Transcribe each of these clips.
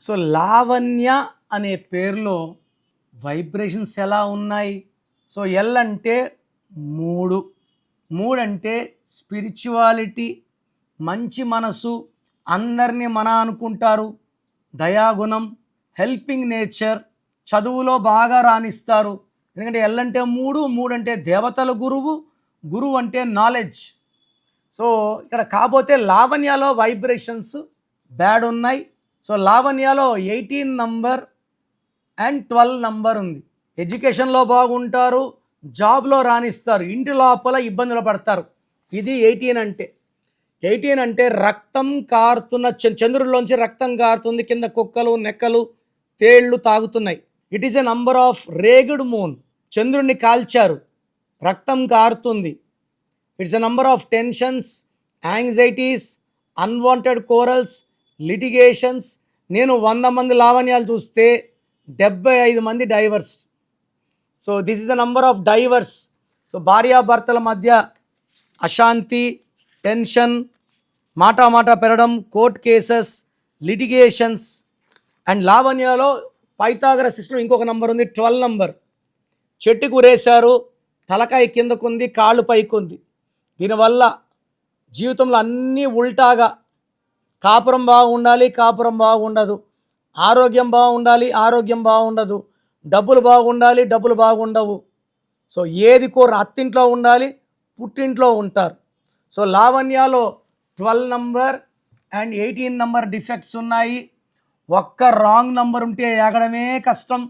So Lavanya అనే పేరులో vibrations ఎలా ఉన్నాయి? సో ఎల్ అంటే 3, 3 అంటే స్పిరిచువాలిటీ, మంచి మనసు, అందరినీ మన అనుకుంటారు, దయాగుణం, హెల్పింగ్ నేచర్, చదువులో బాగా రాణిస్తారు. ఎందుకంటే ఎల్ అంటే 3, 3 అంటే దేవతల గురువు, గురువు అంటే నాలెడ్జ్. సో ఇక్కడ కాకపోతే లావణ్యలో వైబ్రేషన్స్ బ్యాడ్ ఉన్నాయి. సో లావణ్యలో 18 నంబర్ అండ్ 12 నంబర్ ఉంది. ఎడ్యుకేషన్లో బాగుంటారు, జాబ్లో రాణిస్తారు, ఇంటి లోపల ఇబ్బందులు పడతారు. ఇది 18 అంటే. 18 అంటే రక్తం కారుతున్న చంద్రుడిలోంచి రక్తం కారుతుంది, కింద కుక్కలు నెక్కలు తేళ్లు తాగుతున్నాయి. It is a number of రేగుడ్ మూన్. చంద్రుడిని కాల్చారు, రక్తం కారుతుంది. It's a number of tensions, anxieties, unwanted quarrels, litigations. నేను 100 మంది లావణ్యాలు చూస్తే 75 మంది divorce. So this is a number of divorce. So భార్యాభర్తల మధ్య అశాంతి, టెన్షన్, మాట పెరగడం, కోర్ట్ కేసెస్, లిటిగేషన్స్. అండ్ లావణ్యలో పైథాగరస్ సిస్టమ్ ఇంకొక నంబర్ ఉంది, 12 నంబర్. చెట్టుకు ఉరేశారు, తలకాయ కిందకుంది, కాళ్ళు పైకుంది. దీనివల్ల జీవితంలో అన్నీ ఉల్టాగా, కాపురం బాగుండాలి, కాపురం బాగుండదు, ఆరోగ్యం బాగుండాలి, ఆరోగ్యం బాగుండదు, డబ్బులు బాగుండాలి, డబ్బులు బాగుండవు. సో ఏది కోరు అత్తింట్లో ఉండాలి, పుట్టింట్లో ఉంటారు. సో లావణ్యలో 12 నంబర్ అండ్ 18 నంబర్ డిఫెక్ట్స్ ఉన్నాయి. ఒక్క రాంగ్ నంబర్ ఉంటే ఎగడమే కష్టం.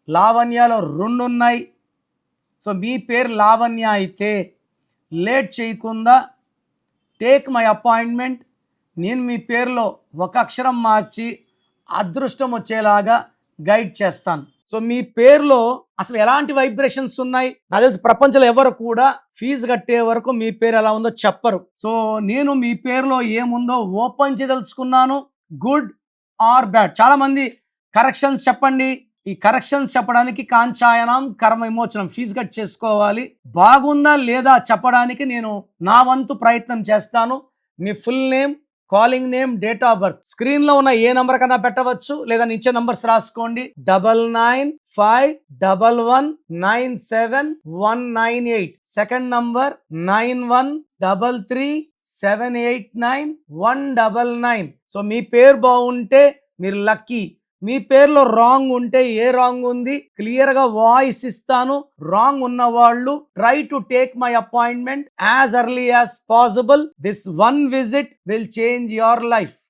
లావణ్యలో 2 ఉన్నాయి. సో మీ పేరు లావణ్య అయితే లేట్ చేయకుండా టేక్ మై అపాయింట్మెంట్. నేను మీ పేరులో ఒక అక్షరం మార్చి అదృష్టం వచ్చేలాగా గైడ్ చేస్తాను. సో మీ పేరులో అసలు ఎలాంటి వైబ్రేషన్స్ ఉన్నాయి? నాకు తెలిసి ప్రపంచంలో ఎవరు కూడా ఫీజు కట్టే వరకు మీ పేరు ఎలా ఉందో చెప్పరు. సో నేను మీ పేరులో ఏముందో ఓపెన్ చేయదలుచుకున్నాను, గుడ్ ఆర్ బ్యాడ్. చాలామంది కరెక్షన్స్ చెప్పండి. ఈ కరెక్షన్స్ చెప్పడానికి కాంచాయనం కర్మ విమోచనం ఫీజు కట్ చేసుకోవాలి. బాగుందా లేదా చెప్పడానికి నేను నా వంతు ప్రయత్నం చేస్తాను. మీ full name, calling name, date of birth స్క్రీన్లో ఉన్న ఏ నంబర్ కన్నా పెట్టవచ్చు, లేదా ఇచ్చే నంబర్స్ రాసుకోండి. 9951971981. Second number 9133789199. సో మీ పేరు బాగుంటే మీరు లక్కీ. మీ పేరులో రాంగ్ ఉంటే ఏ రాంగ్ ఉంది క్లియర్గా వాయిస్ ఇస్తాను. రాంగ్ ఉన్న వాళ్ళు try to take my appointment as early as possible. This one visit will change your life.